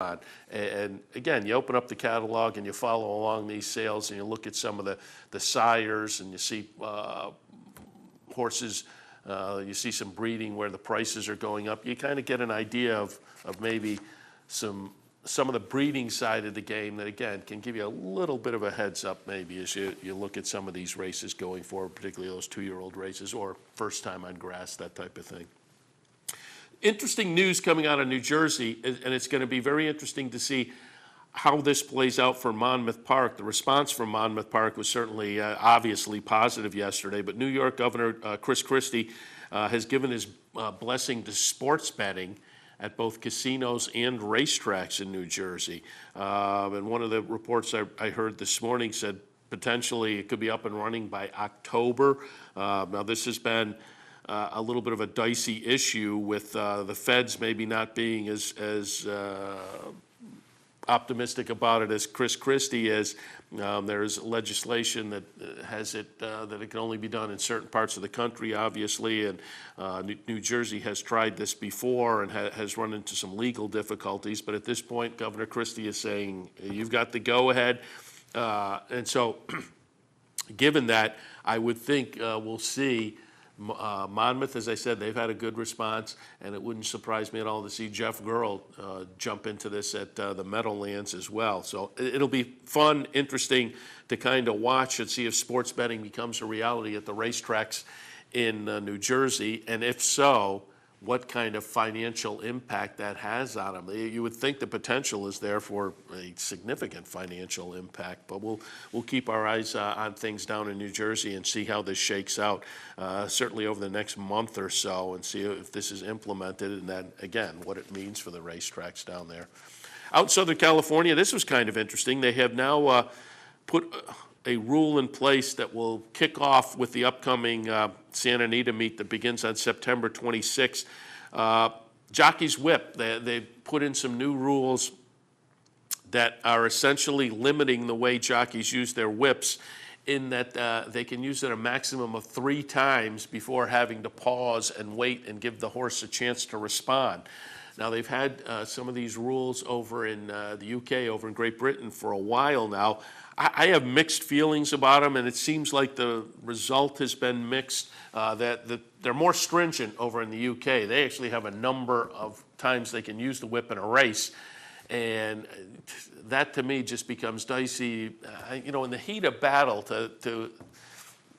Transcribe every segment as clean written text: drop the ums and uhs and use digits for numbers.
on. And again, you open up the catalog and you follow along these sales and you look at some of the sires and you see horses, you see some breeding where the prices are going up. You kind of get an idea of maybe some of the breeding side of the game that, again, can give you a little bit of a heads up maybe as you look at some of these races going forward, particularly those 2-year-old races or first time on grass, that type of thing. Interesting news coming out of New Jersey, and it's going to be very interesting to see how this plays out for Monmouth Park. The response from Monmouth Park was certainly obviously positive yesterday, but New York Governor Chris Christie has given his blessing to sports betting at both casinos and racetracks in New Jersey. And one of the reports I heard this morning said potentially it could be up and running by October. Now this has been a little bit of a dicey issue with the feds maybe not being as optimistic about it as Chris Christie is. There's legislation that has it that it can only be done in certain parts of the country, obviously, and New Jersey has tried this before and has run into some legal difficulties. But at this point, Governor Christie is saying, you've got the go-ahead. And so, given that, I would think we'll see Monmouth, as I said, they've had a good response, and it wouldn't surprise me at all to see Jeff Gurl jump into this at the Meadowlands as well. So it'll be fun, interesting to kind of watch and see if sports betting becomes a reality at the racetracks in New Jersey, and if so, what kind of financial impact that has on them. You would think the potential is there for a significant financial impact, but we'll keep our eyes on things down in New Jersey and see how this shakes out, certainly over the next month or so, and see if this is implemented, and then, again, what it means for the racetracks down there. Out in Southern California, this was kind of interesting. They have now put a rule in place that will kick off with the upcoming Santa Anita meet that begins on September 26th. Jockey's Whip, they put in some new rules that are essentially limiting the way jockeys use their whips, in that they can use it a maximum of 3 times before having to pause and wait and give the horse a chance to respond. Now, they've had some of these rules over in the UK, over in Great Britain for a while now. I have mixed feelings about them, and it seems like the result has been mixed, that they're more stringent over in the UK. They actually have a number of times they can use the whip in a race, and that to me just becomes dicey. In the heat of battle, to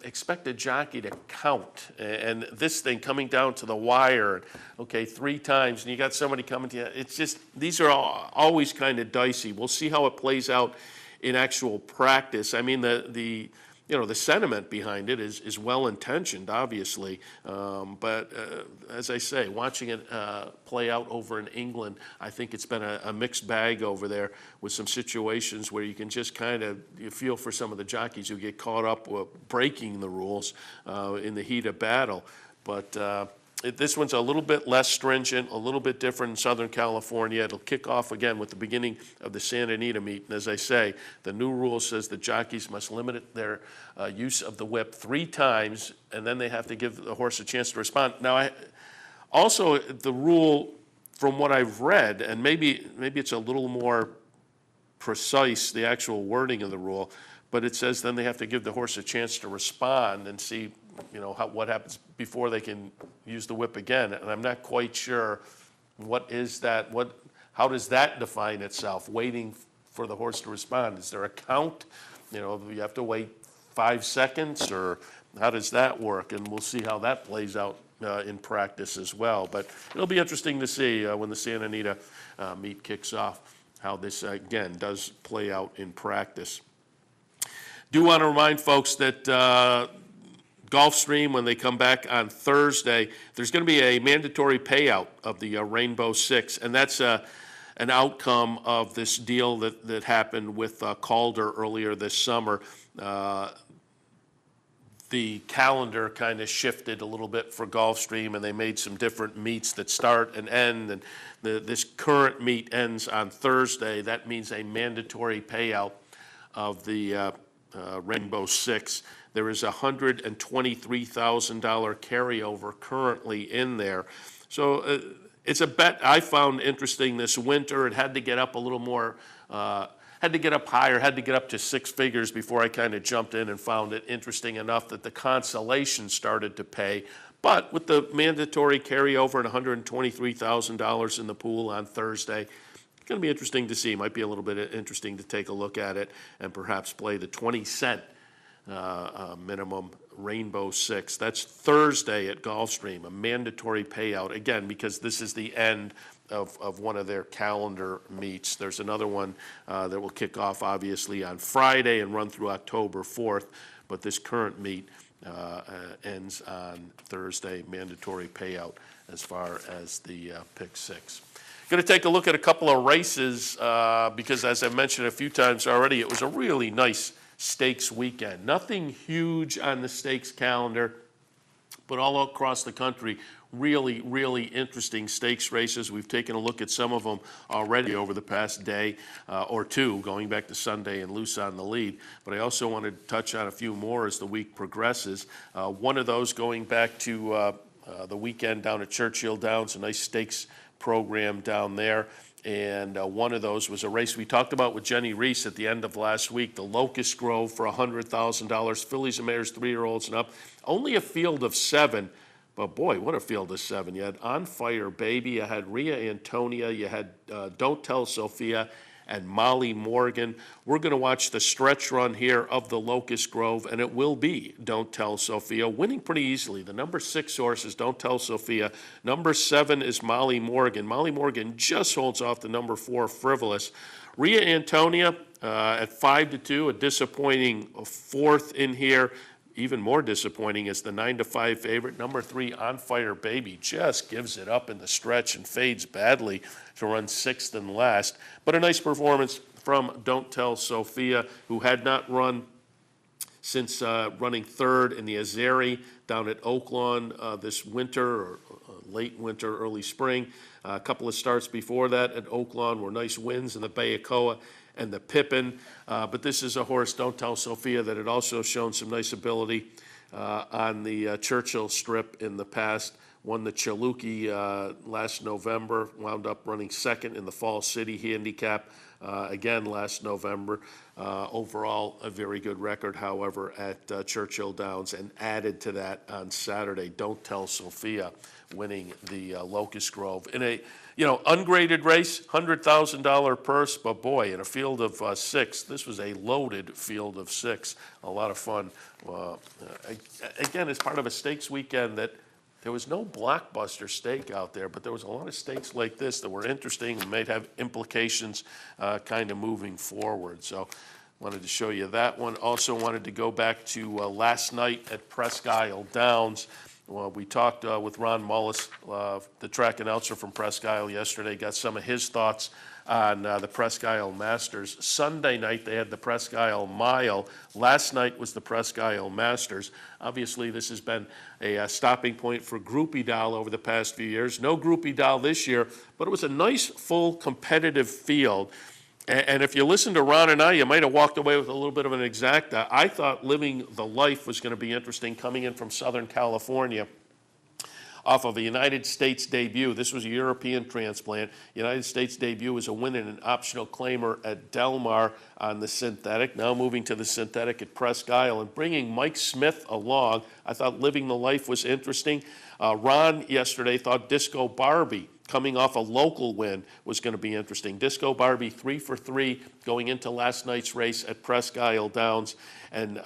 expect a jockey to count, and this thing coming down to the wire, okay, 3 times, and you got somebody coming to you. It's just, these are always kind of dicey. We'll see how it plays out in actual practice. I mean, the sentiment behind it is well-intentioned, obviously, but as I say, watching it play out over in England, I think it's been a mixed bag over there with some situations where you can just kind of, you feel for some of the jockeys who get caught up with breaking the rules in the heat of battle. But this one's a little bit less stringent, a little bit different in Southern California. It'll kick off again with the beginning of the Santa Anita meet. And as I say, the new rule says the jockeys must limit their use of the whip 3 times, and then they have to give the horse a chance to respond. Now, also the rule, from what I've read, and maybe it's a little more precise, the actual wording of the rule, but it says then they have to give the horse a chance to respond and see what happens before they can use the whip again. And I'm not quite sure what is that, how does that define itself, waiting for the horse to respond? Is there a count? You have to wait 5 seconds, or how does that work? And we'll see how that plays out in practice as well. But it'll be interesting to see when the Santa Anita meet kicks off, how this, again, does play out in practice. Do want to remind folks that Gulfstream, when they come back on Thursday, there's going to be a mandatory payout of the Rainbow Six, and that's an outcome of this deal that happened with Calder earlier this summer. The calendar kind of shifted a little bit for Gulfstream, and they made some different meets that start and end, and this current meet ends on Thursday. That means a mandatory payout of the Rainbow Six. There is a $123,000 carryover currently in there. So it's a bet I found interesting this winter. It had to get up a little more, had to get up higher, had to get up to six figures before I kind of jumped in and found it interesting enough that the consolation started to pay. But with the mandatory carryover and $123,000 in the pool on Thursday, it's going to be interesting to see. Might be a little bit interesting to take a look at it and perhaps play the 20-cent minimum Rainbow Six. That's Thursday at Gulfstream, a mandatory payout, again, because this is the end of one of their calendar meets. There's another one that will kick off, obviously, on Friday and run through October 4th, but this current meet ends on Thursday, mandatory payout as far as the Pick Six. Going to take a look at a couple of races because, as I mentioned a few times already, it was a really nice stakes weekend. Nothing huge on the stakes calendar, but all across the country, really, really interesting stakes races. We've taken a look at some of them already over the past day or two, going back to Sunday and Loose on the Lead. But I also wanted to touch on a few more as the week progresses. One of those going back to the weekend down at Churchill Downs, a nice stakes program down there. And one of those was a race we talked about with Jenny Reese at the end of last week, the Locust Grove for $100,000, fillies and mares, 3-year-olds and up. Only a field of 7, but boy, what a field of 7. You had On Fire Baby, you had Ria Antonia, you had Don't Tell Sophia, and Molly Morgan. We're going to watch the stretch run here of the Locust Grove, and it will be Don't Tell Sophia, winning pretty easily. The number 6 horse is Don't Tell Sophia. Number 7 is Molly Morgan. Molly Morgan just holds off the number 4 Frivolous. Ria Antonia at 5-2, a disappointing 4th in here. Even more disappointing is the 9-5 favorite, number 3, On Fire Baby, just gives it up in the stretch and fades badly to run 6th and last. But a nice performance from Don't Tell Sophia, who had not run since running 3rd in the Azeri down at Oaklawn this winter, or late winter, early spring. A couple of starts before that at Oaklawn were nice wins in the Bayakoa and the Pippin. But this is a horse, Don't Tell Sophia, that had also shown some nice ability on the Churchill Strip in the past. Won the Chaluki last November, wound up running 2nd in the Fall City Handicap again last November. Overall, a very good record, however, at Churchill Downs, and added to that on Saturday, Don't Tell Sophia winning the Locust Grove in a ungraded race, $100,000 purse, but boy, in a field of 6, this was a loaded field of 6. A lot of fun. Again, as part of a stakes weekend that there was no blockbuster stake out there, but there was a lot of stakes like this that were interesting and might have implications kind of moving forward. So wanted to show you that one. Also wanted to go back to last night at Presque Isle Downs. Well, we talked with Ron Mullis, the track announcer from Presque Isle yesterday, got some of his thoughts on the Presque Isle Masters. Sunday night, they had the Presque Isle Mile. Last night was the Presque Isle Masters. Obviously, this has been a stopping point for Groupie Doll over the past few years. No Groupie Doll this year, but it was a nice, full, competitive field. And if you listen to Ron and I, you might have walked away with a little bit of an exacta. I thought Living the Life was going to be interesting, coming in from Southern California off of a United States debut. This was a European transplant. United States debut was a win and an optional claimer at Del Mar on the synthetic. Now moving to the synthetic at Presque Isle and bringing Mike Smith along. I thought Living the Life was interesting. Ron yesterday thought Disco Barbie, coming off a local win, was going to be interesting. Disco Barbie 3 for 3 going into last night's race at Presque Isle Downs. And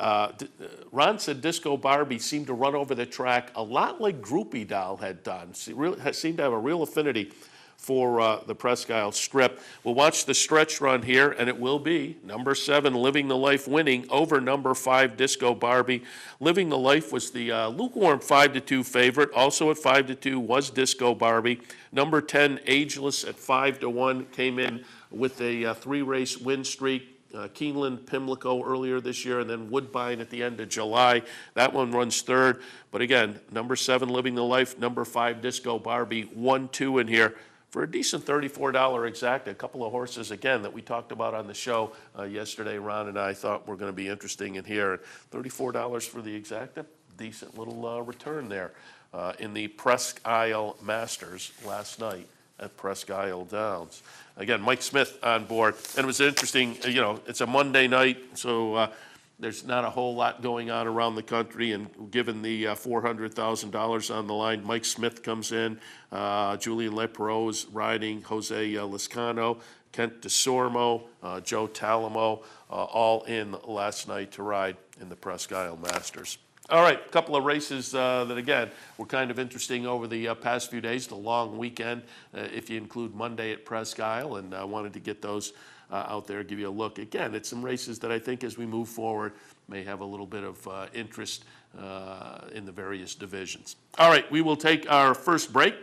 Ron said Disco Barbie seemed to run over the track a lot like Groupie Doll had done. Seemed to have a real affinity for the Presque Isle Strip. We'll watch the stretch run here, and it will be number 7, Living the Life, winning over number 5, Disco Barbie. Living the Life was the lukewarm 5-2 favorite. Also at 5-2 was Disco Barbie. Number 10, Ageless, at 5-1, came in with a 3-race win streak. Keeneland, Pimlico earlier this year, and then Woodbine at the end of July. That one runs 3rd. But again, number 7, Living the Life, number 5, Disco Barbie, 1-2 in here for a decent $34 exacta. A couple of horses, again, that we talked about on the show yesterday. Ron and I thought were going to be interesting in here. $34 for the exacta, decent little return there in the Presque Isle Masters last night at Presque Isle Downs. Again, Mike Smith on board, and it was interesting, it's a Monday night, so there's not a whole lot going on around the country, and given the $400,000 on the line, Mike Smith comes in, Julian Leperot is riding, Jose Lezcano, Kent DeSormo, Joe Talamo, all in last night to ride in the Presque Isle Masters. All right, a couple of races that, again, were kind of interesting over the past few days, the long weekend, if you include Monday at Presque Isle, and I wanted to get those out there, give you a look. Again, it's some races that I think as we move forward may have a little bit of interest in the various divisions. All right, we will take our first break.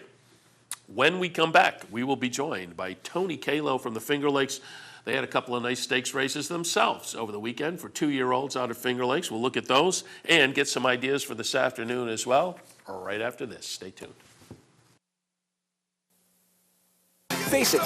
When we come back, we will be joined by Tony Kalo from the Finger Lakes. They had a couple of nice stakes races themselves over the weekend for 2-year-olds out at Finger Lakes. We'll look at those and get some ideas for this afternoon as well, right after this. Stay tuned. Face it,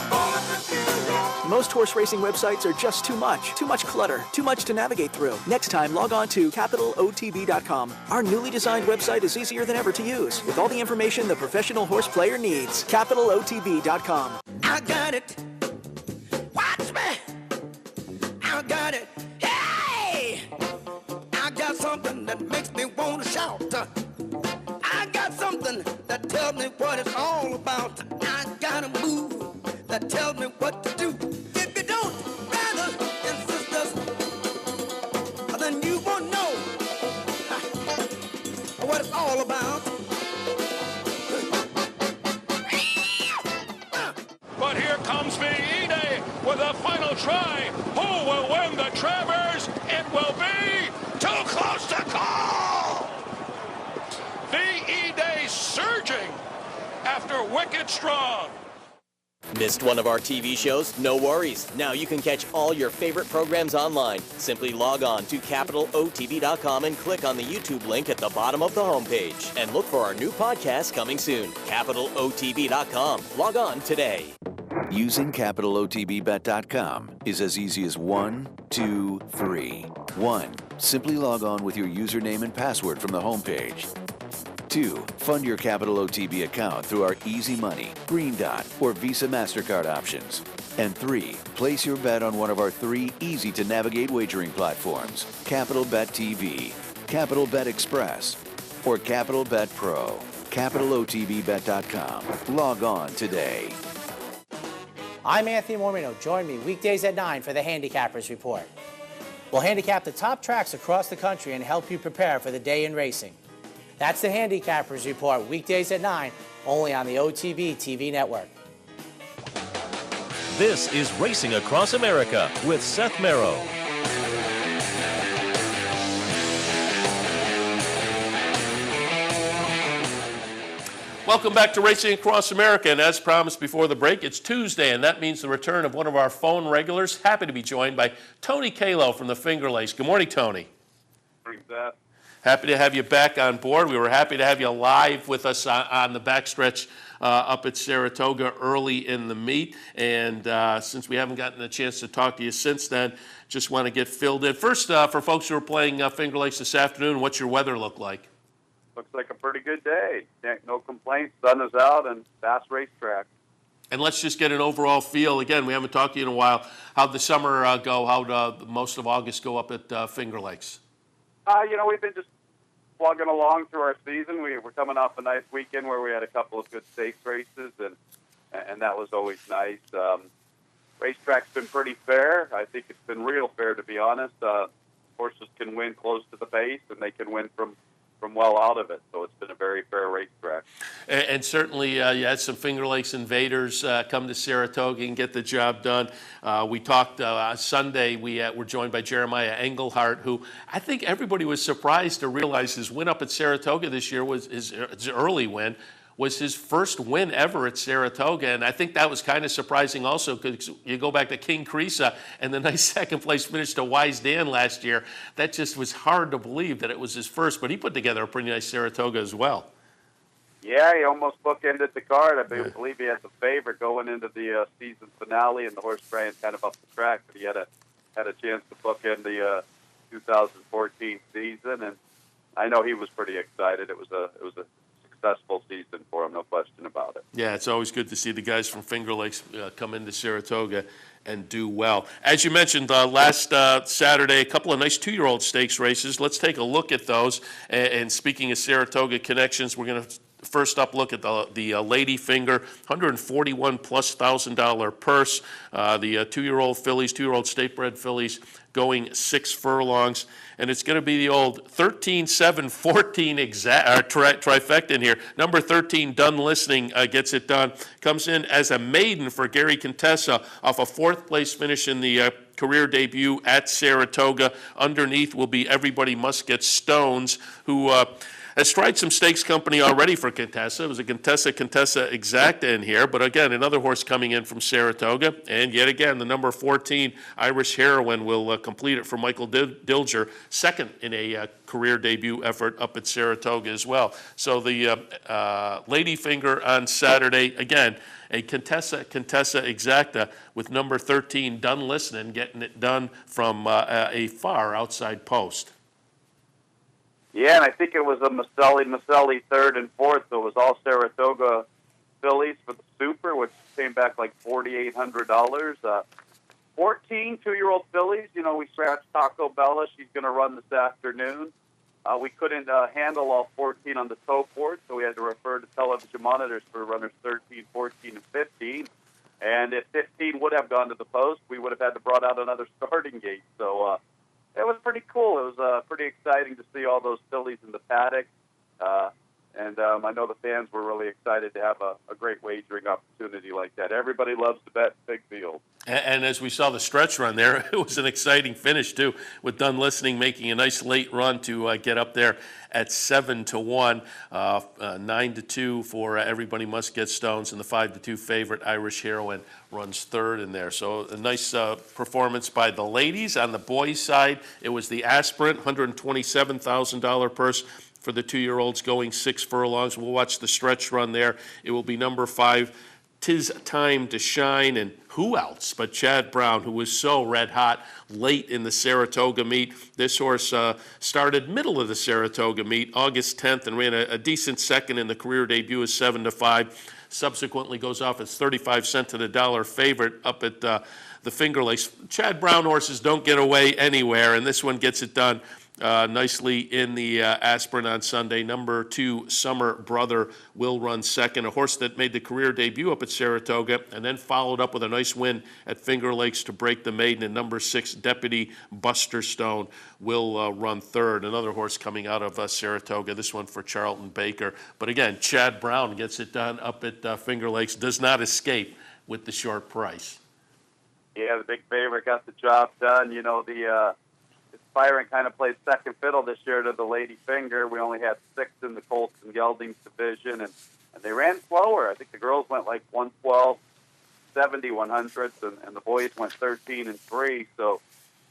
most horse racing websites are just too much clutter, too much to navigate through. Next time, log on to CapitalOTB.com. Our newly designed website is easier than ever to use, with all the information the professional horse player needs. CapitalOTB.com. I got it. Watch me. I got it. Hey! I got something that makes me want to shout. I got something that tells me what it's all about. I got a move that tells me what to do. If you don't, brothers and sisters, then you won't know what it's all about. But here comes Viide with a final try. Who will win the Travers? It will be Too Close to Call. Viide surging after Wicked Strong. Missed one of our TV shows? No worries. Now you can catch all your favorite programs online. Simply log on to CapitalOTB.com and click on the YouTube link at the bottom of the homepage. And look for our new podcast coming soon. CapitalOTB.com. Log on today. Using CapitalOTBBet.com is as easy as 1, 2, 3. 1. Simply log on with your username and password from the homepage. 2. Fund your Capital OTB account through our Easy Money, Green Dot, or Visa MasterCard options. And 3. Place your bet on one of our 3 easy-to-navigate wagering platforms, Capital Bet TV, Capital Bet Express, or Capital Bet Pro. CapitalOTBBet.com. Log on today. I'm Anthony Mormino. Join me weekdays at 9 for the Handicappers Report. We'll handicap the top tracks across the country and help you prepare for the day in racing. That's the Handicappers Report, weekdays at 9, only on the OTB TV network. This is Racing Across America with Seth Merrow. Welcome back to Racing Across America, and as promised before the break, it's Tuesday, and that means the return of one of our phone regulars. Happy to be joined by Tony Kalo from the Finger Lakes. Good morning, Tony. Morning, Seth. Happy to have you back on board. We were happy to have you live with us on the backstretch up at Saratoga early in the meet. And since we haven't gotten a chance to talk to you since then, just want to get filled in. First, for folks who are playing Finger Lakes this afternoon, what's your weather look like? Looks like a pretty good day. No complaints. Sun is out and fast racetrack. And let's just get an overall feel. Again, we haven't talked to you in a while. How'd the summer go? How'd most of August go up at Finger Lakes? We've been just plugging along through our season. We're coming off a nice weekend where we had a couple of good stakes races, and that was always nice. Racetrack's been pretty fair. I think it's been real fair, to be honest. Horses can win close to the base, and they can win from well out of it. So it's been a very fair racetrack. And certainly you had some Finger Lakes invaders come to Saratoga and get the job done. We talked Sunday, we were joined by Jeremiah Engelhardt, who I think everybody was surprised to realize his win up at Saratoga this year was his early win, was his first win ever at Saratoga. And I think that was kind of surprising also, because you go back to King Creesa and the nice second place finish to Wise Dan last year. That just was hard to believe that it was his first, but he put together a pretty nice Saratoga as well. Yeah, he almost bookended the card. I believe he had the favorite going into the season finale, and the horse ran kind of up the track, but he had a chance to bookend the 2014 season, and I know he was pretty excited. It was a successful season for him, no question about it. Yeah, it's always good to see the guys from Finger Lakes come into Saratoga and do well. As you mentioned, last Saturday, a couple of nice 2-year-old stakes races. Let's take a look at those. And speaking of Saratoga connections, we're going to first up look at the Lady Finger, $141,000+ purse. The 2-year-old fillies, 2-year-old state-bred fillies, going 6 furlongs. And it's going to be the old 13, 7, 14 trifecta in here. Number 13, Done Listening, gets it done. Comes in as a maiden for Gary Contessa off a 4th place finish in the career debut at Saratoga. Underneath will be Everybody Must Get Stones, who has tried some stakes company already for Contessa. It was a Contessa Exacta in here, but again, another horse coming in from Saratoga. And yet again, the number 14, Irish Heroine, will complete it for Michael Dilger, second in a career debut effort up at Saratoga as well. So the Lady Finger on Saturday, again, a Contessa Exacta with number 13, Done Listening, getting it done from a far outside post. Yeah, and I think it was a Maselli third and fourth, so it was all Saratoga fillies for the Super, which came back like $4,800. 14 2-year-old fillies, we scratched Taco Bella. She's going to run this afternoon. We couldn't handle all 14 on the toe board, so we had to refer to television monitors for runners 13, 14, and 15. And if 15 would have gone to the post, we would have had to brought out another starting gate. So it was pretty cool. It was pretty exciting to see all those fillies in the paddock. And I know the fans were really excited to have a great wagering opportunity like that. Everybody loves to bet big field. And as we saw the stretch run there, it was an exciting finish, too, with Done Listening making a nice late run to get up there at 7-1, 9-2 for Everybody Must Get Stones, and the 5-2 favorite Irish Heroine runs third in there. So a nice performance by the ladies. On the boys' side, it was the Aspirant, $127,000 purse for the 2-year-olds, going 6 furlongs. We'll watch the stretch run there. It will be number 5, 'Tis Time to Shine, and who else but Chad Brown, who was so red hot late in the Saratoga meet. This horse started middle of the Saratoga meet, August 10th, and ran a decent second in the career debut as 7-5. Subsequently goes off as 35 cent to the dollar favorite up at the Finger Lakes. Chad Brown horses don't get away anywhere, and this one gets it done nicely in the Aspirant on Sunday. Number 2, Summer Brother, will run second. A horse that made the career debut up at Saratoga and then followed up with a nice win at Finger Lakes to break the maiden. And number 6, Deputy Buster Stone, will run third. Another horse coming out of Saratoga, this one for Charlton Baker. But again, Chad Brown gets it done up at Finger Lakes, does not escape with the short price. Yeah, the big favorite got the job done. Byron kind of played second fiddle this year to the Lady Finger. We only had 6 in the Colts and Geldings division, and they ran slower. I think the girls went like 112, 70 100ths, and the boys went 13 and 3. So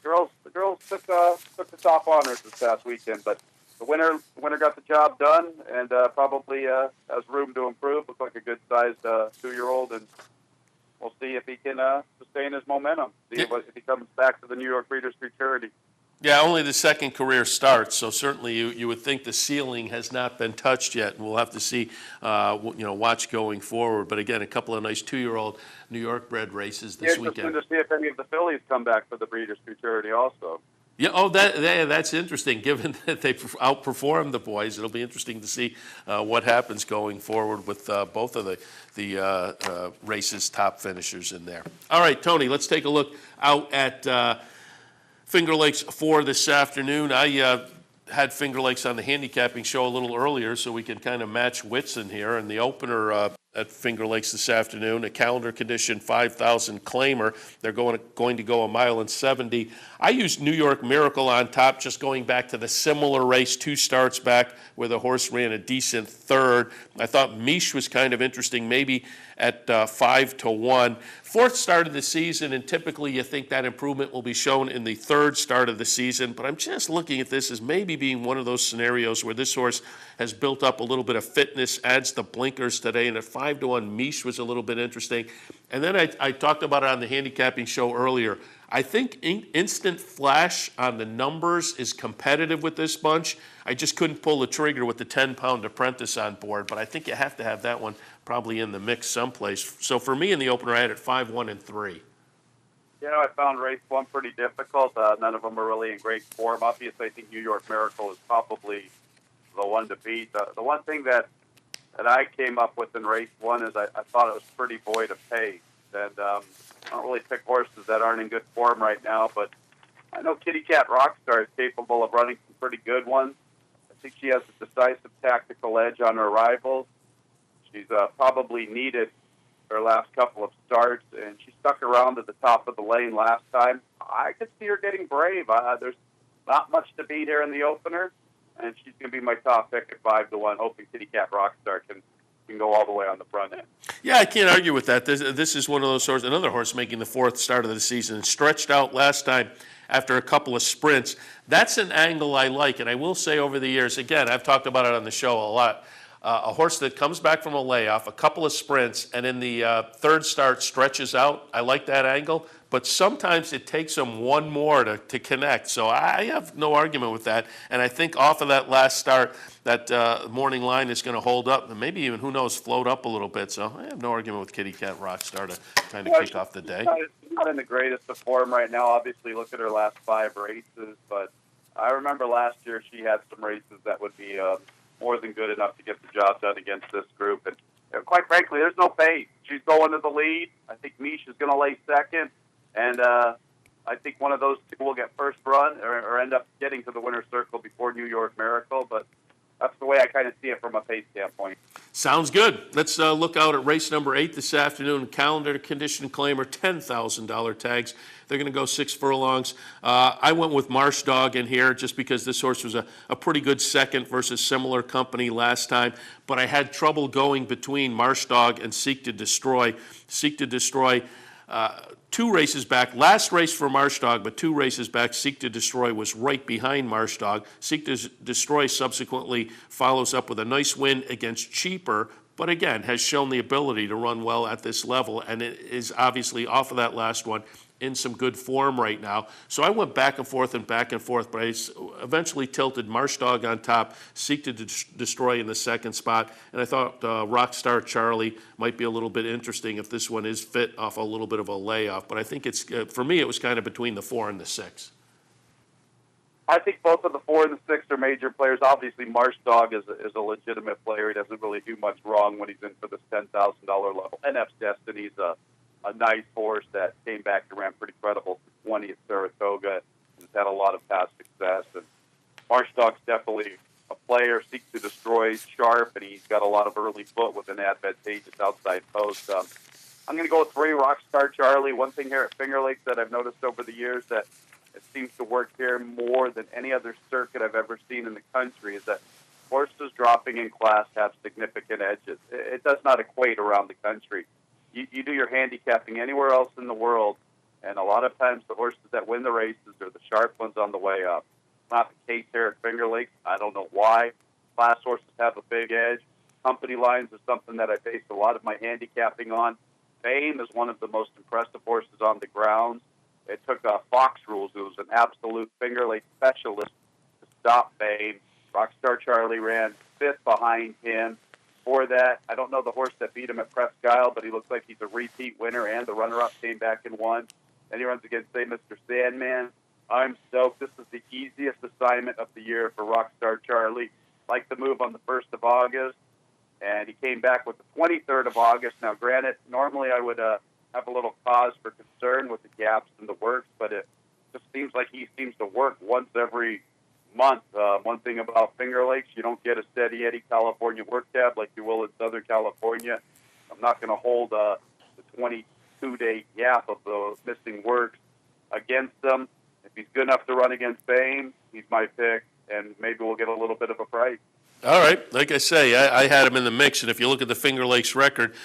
the girls took the top honors this past weekend, but the winner got the job done, and probably has room to improve. Looks like a good-sized 2-year-old, and we'll see if he can sustain his momentum. See if he comes back to the New York Breeders' Futurity. Yeah, only the second career start, so certainly you would think the ceiling has not been touched yet, and we'll have to see, watch going forward. But again, a couple of nice 2-year-old New York bred races this weekend. To see if any of the fillies come back for the Breeders' Futurity also. Yeah, that's interesting. Given that they outperformed the boys, it'll be interesting to see what happens going forward with both of the races' top finishers in there. All right, Tony, let's take a look out at Finger Lakes for this afternoon. I had Finger Lakes on the handicapping show a little earlier so we can kind of match wits in here. And the opener at Finger Lakes this afternoon, a calendar condition 5,000 claimer. They're going to go 1.70 miles. I used New York Miracle on top, just going back to the similar race 2 starts back where the horse ran a decent third. I thought Mish was kind of interesting, maybe at 5-1. 4th start of the season, and typically you think that improvement will be shown in the 3rd start of the season, but I'm just looking at this as maybe being one of those scenarios where this horse has built up a little bit of fitness, adds the blinkers today, and at 5-1 Mish was a little bit interesting. And then I talked about it on the handicapping show earlier. I think Instant Flash on the numbers is competitive with this bunch. I just couldn't pull the trigger with the 10-pound Apprentice on board, but I think you have to have that one probably in the mix someplace. So for me in the opener, I had it 5-1 and 3. You know, I found race 1 pretty difficult. None of them are really in great form. Obviously, I think New York Miracle is probably the one to beat. The one thing that I came up with in race 1 is I thought it was pretty void of pace. And I don't really pick horses that aren't in good form right now, but I know Kitty Cat Rockstar is capable of running some pretty good ones. I think she has a decisive tactical edge on her rivals. She's probably needed her last couple of starts, and she stuck around at the top of the lane last time. I could see her getting brave. There's not much to beat here in the opener, and she's going to be my top pick at 5-1, hoping Kitty Cat Rockstar can go all the way on the front end. Yeah, I can't argue with that. This is one of those horses, another horse making the 4th start of the season, and stretched out last time after a couple of sprints. That's an angle I like, and I will say over the years, again, I've talked about it on the show a lot, a horse that comes back from a layoff, a couple of sprints, and in the 3rd start stretches out. I like that angle, but sometimes it takes them one more to connect. So I have no argument with that, and I think off of that last start, that morning line is going to hold up, and maybe even, who knows, float up a little bit. So I have no argument with Kitty Cat Rockstar to kind of kick off the day. She's not in the greatest of form right now. Obviously, look at her last 5 races, but I remember last year she had some races that would be more than good enough to get the job done against this group. And quite frankly, there's no pace. She's going to the lead. I think Mish is going to lay second, and I think one of those two will get first run or end up getting to the winner's circle before New York Miracle, but that's the way I kind of see it from a pace standpoint. Sounds good. Let's look out at race number 8 this afternoon. Calendar condition claimer, $10,000 tags. They're going to go 6 furlongs. I went with Marsh Dog in here just because this horse was a pretty good second versus similar company last time, but I had trouble going between Marsh Dog and Seek to Destroy. Seek to Destroy, 2 races back, last race for Marsh Dog, but 2 races back, Seek to Destroy was right behind Marsh Dog. Seek to Destroy subsequently follows up with a nice win against Cheaper, but again, has shown the ability to run well at this level, and it is obviously off of that last one in some good form right now. So I went back and forth, but I eventually tilted Marsh Dog on top, Seek to Destroy in the second spot, and I thought Rockstar Charlie might be a little bit interesting if this one is fit off a little bit of a layoff. But I think it's, for me, it was kind of between the 4 and the 6. I think both of the 4 and the 6 are major players. Obviously, Marsh Dog is a legitimate player. He doesn't really do much wrong when he's in for this $10,000 level. NF's Destiny's a nice horse that came back and ran pretty credible for 20 at Saratoga and has had a lot of past success. And Marsh Dog's definitely a player. Seek to Destroy sharp, and he's got a lot of early foot with an advantageous outside post. I'm going to go with 3, Rockstar Charlie. One thing here at Finger Lakes that I've noticed over the years that it seems to work here more than any other circuit I've ever seen in the country is that horses dropping in class have significant edges. It does not equate around the country. You do your handicapping anywhere else in the world, and a lot of times the horses that win the races are the sharp ones on the way up. It's not the case here at Finger Lakes. I don't know why. Class horses have a big edge. Company lines is something that I base a lot of my handicapping on. Fame is one of the most impressive horses on the grounds. It took Fox Rules, who was an absolute Finger Lakes specialist, to stop Fame. Rockstar Charlie ran 5th behind him. For that, I don't know the horse that beat him at Presque Isle, but he looks like he's a repeat winner, and the runner-up came back and won. Then he runs against, say, Mr. Sandman. I'm stoked. This is the easiest assignment of the year for Rockstar Charlie. Like the move on the 1st of August, and he came back with the 23rd of August. Now, granted, normally I would have a little cause for concern with the gaps in the works, but it just seems like he seems to work once every month. One thing about Finger Lakes, you don't get a steady Eddie California work tab like you will in Southern California. I'm not going to hold the 22-day gap of the missing works against them. If he's good enough to run against Fame, he's my pick, and maybe we'll get a little bit of a price. All right. Like I say, I had him in the mix, and if you look at the Finger Lakes record,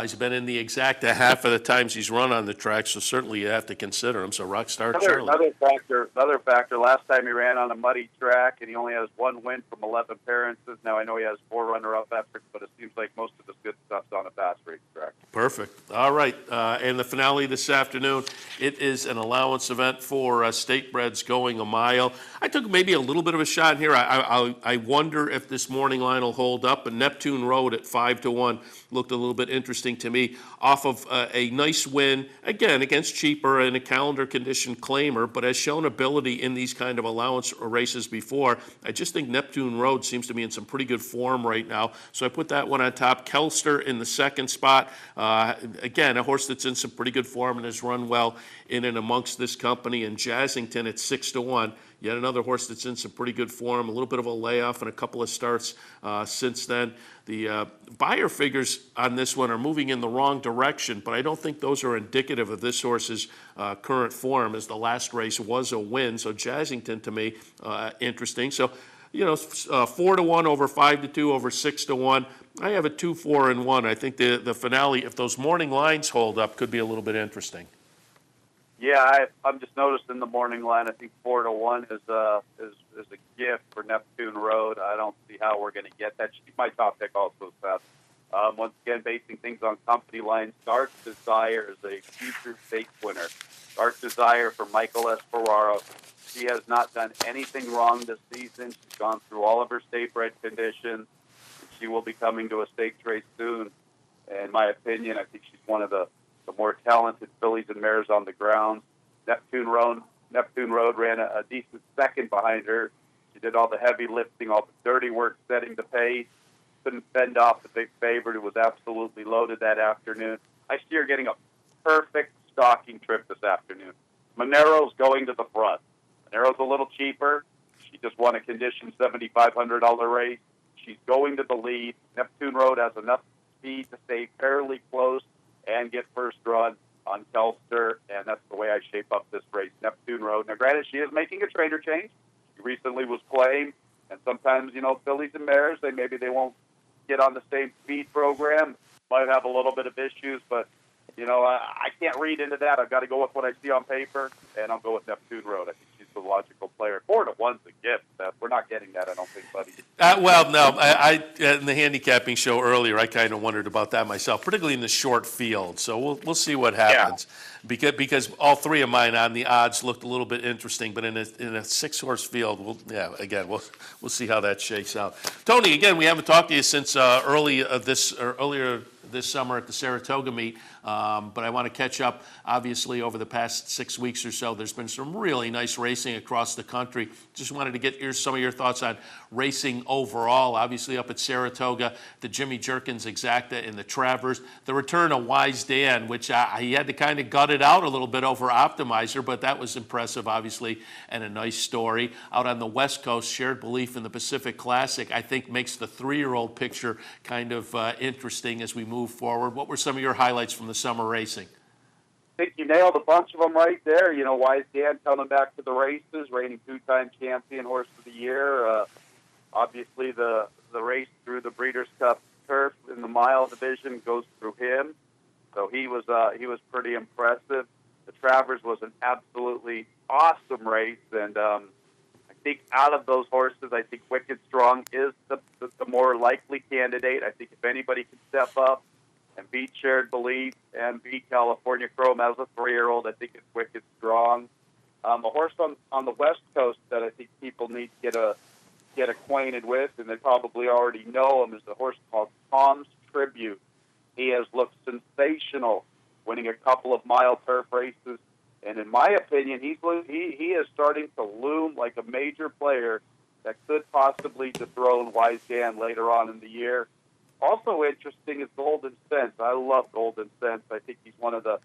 he's been in the exact half of the times he's run on the track, so certainly you have to consider him. So Rockstar Charlie. Another factor. Last time he ran on a muddy track, and he only has 1 win from 11 appearances. Now I know he has 4 runner-up efforts, but it seems like most of his good stuff's on a fast racetrack. Perfect. All right. And the finale this afternoon, it is an allowance event for state breds going a mile. I took maybe a little bit of a shot here. I wonder if this morning line will hold up. And Neptune Road at 5-1 looked a little bit interesting to me off of a nice win, again, against cheaper and a calendar condition claimer, but has shown ability in these kind of allowance races before. I just think Neptune Road seems to be in some pretty good form right now. So I put that one on top. Kelster in the second spot. Again, a horse that's in some pretty good form and has run well in and amongst this company. And Jazzington at 6-1. Yet another horse that's in some pretty good form, a little bit of a layoff and a couple of starts since then. The buyer figures on this one are moving in the wrong direction, but I don't think those are indicative of this horse's current form, as the last race was a win. So Jazzington, to me, interesting. So, 4-1 over 5-2 over 6-1. I have a 2-4-1. I think the finale, if those morning lines hold up, could be a little bit interesting. Yeah, I'm just noticing the morning line. I think 4-1 is a gift for Neptune Road. I don't see how we're going to get that. She's my top pick also, Seth. Once again, basing things on company lines, Dark Desire is a future stakes winner. Dark Desire for Michael S. Ferraro. She has not done anything wrong this season. She's gone through all of her state bred conditions. She will be coming to a stakes race soon. In my opinion, I think she's one of the more talented fillies and mares on the ground. Neptune Road ran a decent second behind her. She did all the heavy lifting, all the dirty work setting the pace. Couldn't fend off the big favorite, who was absolutely loaded that afternoon. I see her getting a perfect stalking trip this afternoon. Monero's going to the front. Monero's a little cheaper. She just won a condition $7,500 race. She's going to the lead. Neptune Road has enough speed to stay fairly close and get first run on Kelster, and that's the way I shape up this race. Neptune Road. Now, granted, she is making a trainer change. She recently was playing, and sometimes, fillies and mares, they won't get on the same speed program. Might have a little bit of issues, but, I can't read into that. I've got to go with what I see on paper, and I'll go with Neptune Road. I think she's the logical player. 4-1's a gift, Seth. We're not getting that, I don't think, buddy. No. I in the handicapping show earlier, I kind of wondered about that myself, particularly in the short field. So we'll see what happens. Yeah. Because all three of mine on the odds looked a little bit interesting, but in a 6-horse field, we'll see how that shakes out. Tony, again, we haven't talked to you since earlier this summer at the Saratoga meet. But I want to catch up, obviously, over the past 6 weeks or so. There's been some really nice racing across the country. Just wanted to get some of your thoughts on racing overall. Obviously, up at Saratoga, the Jimmy Jerkins Exacta in the Travers. The return of Wise Dan, which he had to kind of gut it out a little bit over Optimizer, but that was impressive, obviously, and a nice story. Out on the West Coast, Shared Belief in the Pacific Classic, I think, makes the 3-year-old picture kind of interesting as we move forward. What were some of your highlights from the summer racing? I think you nailed a bunch of them right there. Wise Dan coming back to the races, reigning 2-time champion, horse of the year. Obviously, the race through the Breeders' Cup turf in the mile division goes through him. So he was pretty impressive. The Travers was an absolutely awesome race, and I think out of those horses, I think Wicked Strong is the more likely candidate. I think if anybody can step up and beat Shared Belief and beat California Chrome as a 3-year-old, I think it's Wicked Strong. A horse on the West Coast that I think people need to get acquainted with, and they probably already know him, is a horse called Tom's Tribute. He has looked sensational, winning a couple of mile turf races, and in my opinion, he is starting to loom like a major player that could possibly dethrone Wise Dan later on in the year. Also interesting is Golden Sense. I love Golden Sense. I think he's one of the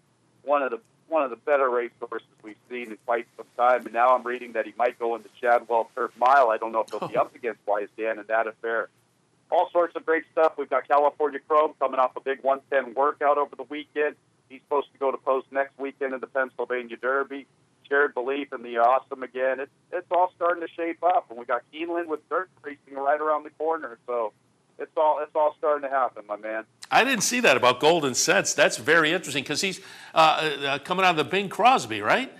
better race horses we've seen in quite some time. And now I'm reading that he might go into Chadwell Turf Mile. I don't know if he'll be up against Wise Dan in that affair. All sorts of great stuff. We've got California Chrome coming off a big 110 workout over the weekend. He's supposed to go to post next weekend in the Pennsylvania Derby. Shared Belief in the Awesome again. It's all starting to shape up. And we got Keeneland with dirt racing right around the corner. So it's all starting to happen, my man. I didn't see that about Golden Sense. That's very interesting because he's coming out of the Bing Crosby, right?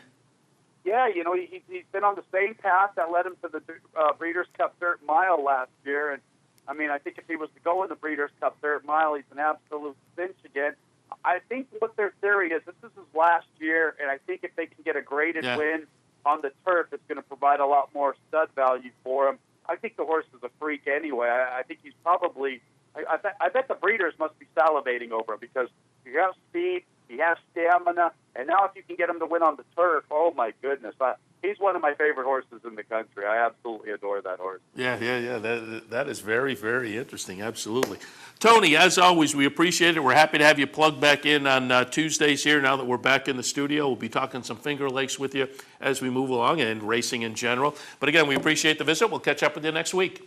Yeah, he's been on the same path that led him to the Breeders' Cup Dirt Mile last year, and I mean, I think if he was to go in the Breeders' Cup Third Mile, he's an absolute cinch again. I think what their theory is, this is his last year, and I think if they can get a graded win on the turf, it's going to provide a lot more stud value for him. I think the horse is a freak anyway. I think he's probably I bet the breeders must be salivating over him because he has speed, he has stamina, and now if you can get him to win on the turf, oh my goodness. He's one of my favorite horses in the country. I absolutely adore that horse. Yeah. That is very, very interesting. Absolutely. Tony, as always, we appreciate it. We're happy to have you plugged back in on Tuesdays here now that we're back in the studio. We'll be talking some Finger Lakes with you as we move along and racing in general. But again, we appreciate the visit. We'll catch up with you next week.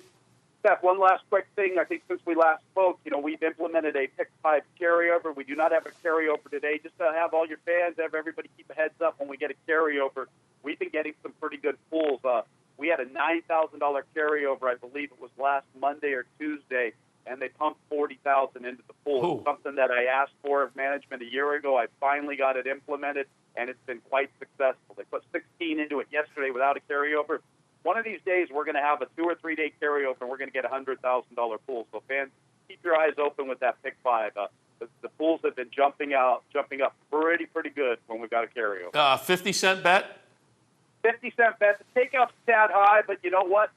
Steph, one last quick thing. I think since we last spoke, we've implemented a pick 5 carryover. We do not have a carryover today. Just to have all your fans, have everybody keep a heads up when we get a carryover. We've been getting some pretty good pools. We had a $9,000 carryover, I believe it was last Monday or Tuesday, and they pumped $40,000 into the pool. It's something that I asked for of management a year ago. I finally got it implemented, and it's been quite successful. They put 16 into it yesterday without a carryover. One of these days, we're going to have a 2 or 3 day carryover, and we're going to get a $100,000 pool. So fans, keep your eyes open with that pick 5. The pools have been jumping up pretty good when we've got a carryover. 50-cent bet? 50-cent bet. The takeout's tad high, but you know what?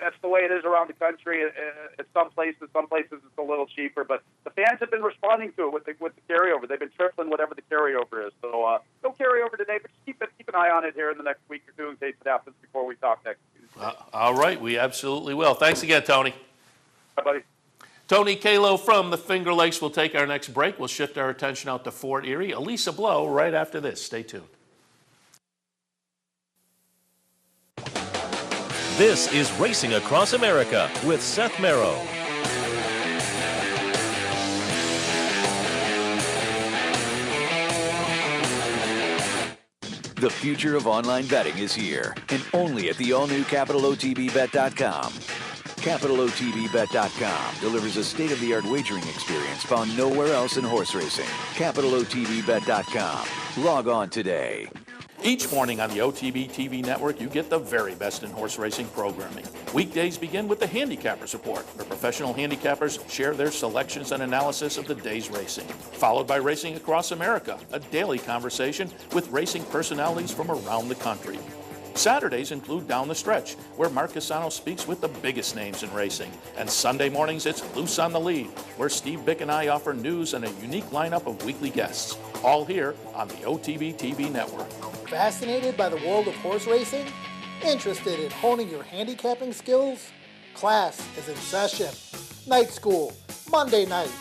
That's the way it is around the country. At some places it's a little cheaper. But the fans have been responding to it with the carryover. They've been tripling whatever the carryover is. So no carryover today, but just keep an eye on it here in the next week or two in case it happens before we talk next Tuesday. All right, we absolutely will. Thanks again, Tony. Bye, buddy. Tony Kalo from the Finger Lakes will take our next break. We'll shift our attention out to Fort Erie. Elisa Blow right after this. Stay tuned. This is Racing Across America with Seth Merrow. The future of online betting is here, and only at the all-new CapitalOTBBet.com. CapitalOTBBet.com delivers a state-of-the-art wagering experience found nowhere else in horse racing. CapitalOTBBet.com. Log on today. Each morning on the OTB TV network, you get the very best in horse racing programming. Weekdays begin with the Handicappers Report, where professional handicappers share their selections and analysis of the day's racing. Followed by Racing Across America, a daily conversation with racing personalities from around the country. Saturdays include Down the Stretch, where Mark Cassano speaks with the biggest names in racing. And Sunday mornings, it's Loose on the Lead, where Steve Bick and I offer news and a unique lineup of weekly guests. All here on the OTB TV network. Fascinated by the world of horse racing? Interested in honing your handicapping skills? Class is in session. Night School, Monday nights.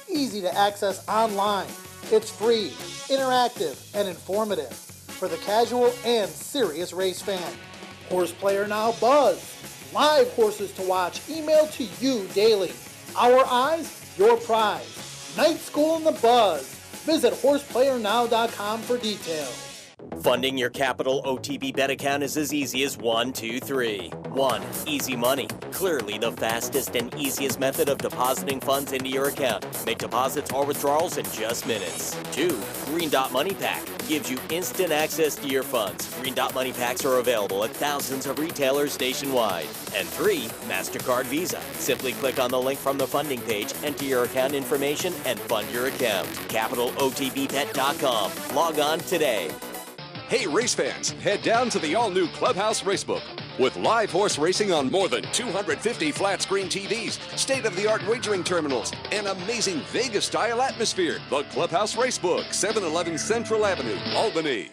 Easy to access online. It's free, interactive, and informative for the casual and serious race fan. Horse Player Now Buzz. Live horses to watch emailed to you daily. Our eyes, your prize. Night School and the Buzz. Visit horseplayernow.com for details. Funding your Capital OTB bet account is as easy as 1, 2, 3. 1. Easy Money. Clearly the fastest and easiest method of depositing funds into your account. Make deposits or withdrawals in just minutes. 2. Green Dot Money Pack. Gives you instant access to your funds. Green Dot Money Packs are available at thousands of retailers nationwide. And 3. MasterCard Visa. Simply click on the link from the funding page, enter your account information, and fund your account. CapitalOTBBet.com. Log on today. Hey race fans, head down to the all-new Clubhouse Racebook. With live horse racing on more than 250 flat-screen TVs, state-of-the-art wagering terminals, and amazing Vegas-style atmosphere. The Clubhouse Racebook, 711 Central Avenue, Albany.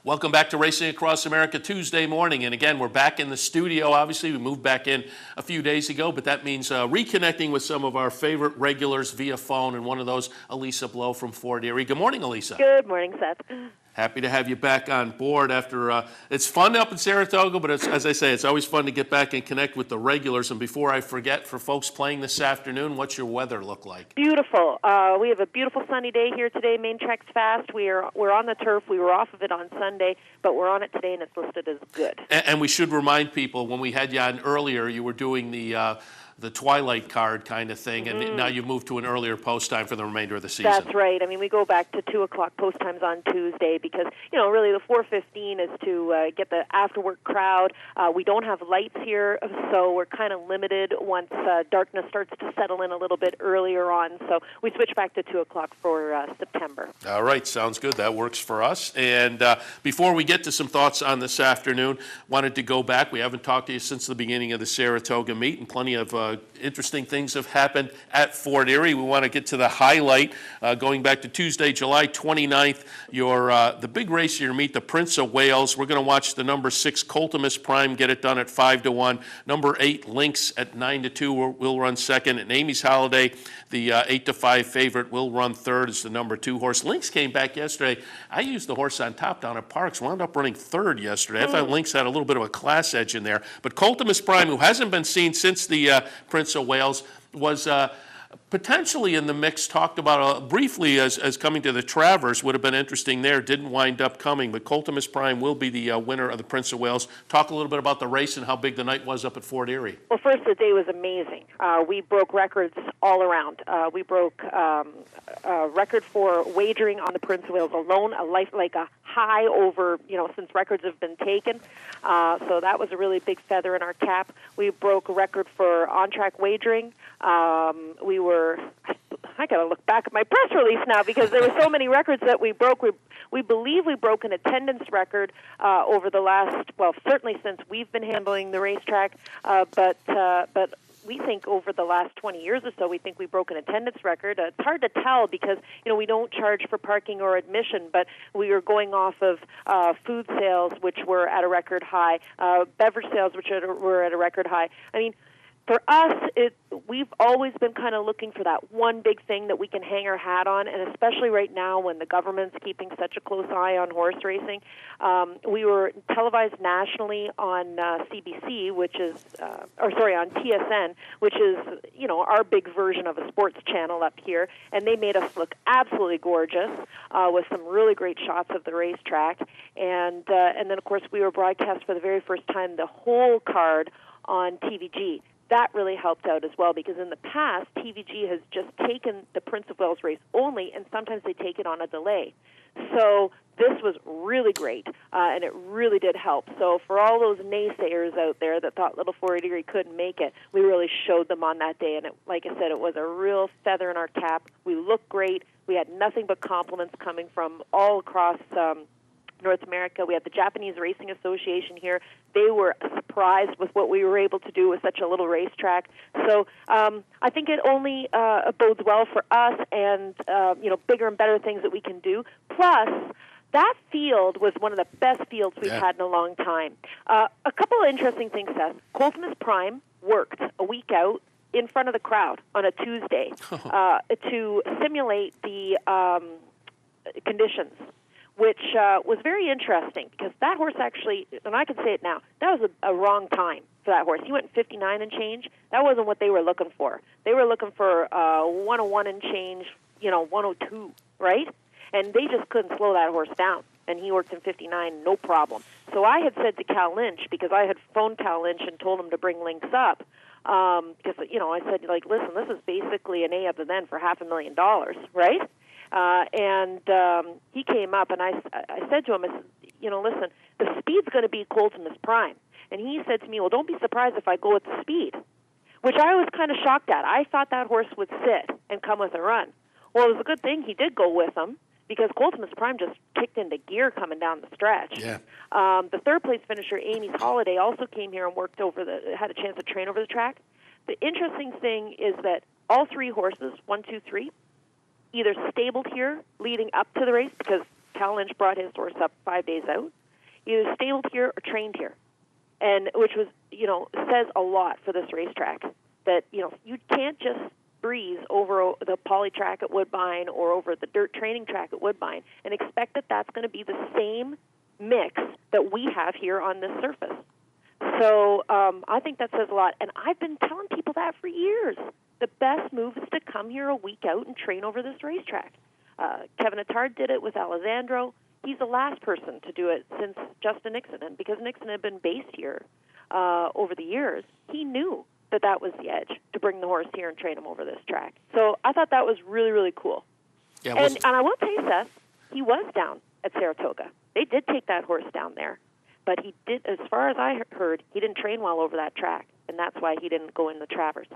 Welcome back to Racing Across America Tuesday morning. And again, we're back in the studio. Obviously, we moved back in a few days ago, but that means reconnecting with some of our favorite regulars via phone, and one of those, Elisa Blow from Fort Erie. Good morning, Elisa. Good morning, Seth. Happy to have you back on board after, it's fun up in Saratoga, but as I say, it's always fun to get back and connect with the regulars. And before I forget, for folks playing this afternoon, what's your weather look like? Beautiful. We have a beautiful sunny day here today. Main track's fast. We're on the turf. We were off of it on Sunday, but we're on it today, and it's listed as good. And we should remind people, when we had you on earlier, you were doing the the twilight card kind of thing, and now you move to an earlier post time for the remainder of the season. That's right. I mean, we go back to 2 o'clock post times on Tuesday because, really the 4:15 is to get the after-work crowd. We don't have lights here, so we're kind of limited once darkness starts to settle in a little bit earlier on. So we switch back to 2 o'clock for September. All right, sounds good. That works for us. And before we get to some thoughts on this afternoon, wanted to go back. We haven't talked to you since the beginning of the Saratoga meet, and plenty of interesting things have happened at Fort Erie. We want to get to the highlight going back to Tuesday, July 29th, the big race of your meet, the Prince of Wales. We're going to watch the number 6 Coltimus Prime get it done at 5-1. Number 8 Lynx at 9-2 will run second, and Amy's Holiday, the 8-5 favorite, will run third as the number 2 horse. Lynx came back yesterday. I used the horse on top down at Parks. Wound up running third yesterday. I thought Lynx had a little bit of a class edge in there, but Coltimus Prime, who hasn't been seen since the Prince of Wales, was potentially in the mix, talked about briefly as coming to the Travers. Would have been interesting there. Didn't wind up coming, but Coltimus Prime will be the winner of the Prince of Wales. Talk a little bit about the race and how big the night was up at Fort Erie. Well, first, the day was amazing. We broke records all around. We broke a record for wagering on the Prince of Wales alone, a high over, since records have been taken. So that was a really big feather in our cap. We broke a record for on-track wagering. I got to look back at my press release now because there were so many records that we broke. We believe we broke an attendance record over the last, certainly since we've been handling the racetrack, but we think over the last 20 years or so, we think we broke an attendance record. It's hard to tell because, we don't charge for parking or admission, but we were going off of food sales, which were at a record high, beverage sales, which were at a record high. I mean, for us, we've always been kind of looking for that one big thing that we can hang our hat on, and especially right now when the government's keeping such a close eye on horse racing. We were televised nationally on CBC, on TSN, which is, our big version of a sports channel up here, and they made us look absolutely gorgeous with some really great shots of the racetrack. And then, of course, we were broadcast for the very first time the whole card on TVG. That really helped out as well because in the past, TVG has just taken the Prince of Wales race only, and sometimes they take it on a delay. So this was really great, and it really did help. So for all those naysayers out there that thought Little Fort Erie couldn't make it, we really showed them on that day. And like I said, it was a real feather in our cap. We looked great. We had nothing but compliments coming from all across North America. We had the Japanese Racing Association here. They were surprised with what we were able to do with such a little racetrack. So I think it only bodes well for us and, bigger and better things that we can do. Plus, that field was one of the best fields we've had in a long time. A couple of interesting things, Seth. Coltimus Prime worked a week out in front of the crowd on a Tuesday to simulate the conditions, which was very interesting because that horse actually, and I can say it now, that was a wrong time for that horse. He went 59 and change. That wasn't what they were looking for. They were looking for 101 and change, 102, right? And they just couldn't slow that horse down. And he worked in 59, no problem. So I had said to Cal Lynch, because I had phoned Cal Lynch and told him to bring Lynx up, because, I said, listen, this is basically an A of the then for $500,000, right? And he came up, and I said to him, listen, the speed's going to be Coltimus Prime. And he said to me, well, don't be surprised if I go with the speed, which I was kind of shocked at. I thought that horse would sit and come with a run. Well, it was a good thing he did go with him because Coltimus Prime just kicked into gear coming down the stretch. Yeah. The third-place finisher, Amy's Holiday, also came here and had a chance to train over the track. The interesting thing is that all three horses, 1, 2, 3, either stabled here leading up to the race because Cal Lynch brought his horse up 5 days out, either stabled here or trained here, and which was, says a lot for this racetrack that, you can't just breeze over the poly track at Woodbine or over the dirt training track at Woodbine and expect that that's going to be the same mix that we have here on this surface. So I think that says a lot, and I've been telling people that for years. The best move is to come here a week out and train over this racetrack. Kevin Attard did it with Alessandro. He's the last person to do it since Justin Nixon. And because Nixon had been based here over the years, he knew that was the edge, to bring the horse here and train him over this track. So I thought that was really, really cool. Yeah, and I will tell you, Seth, he was down at Saratoga. They did take that horse down there. But he did, as far as I heard, he didn't train well over that track, and that's why he didn't go in the Travers.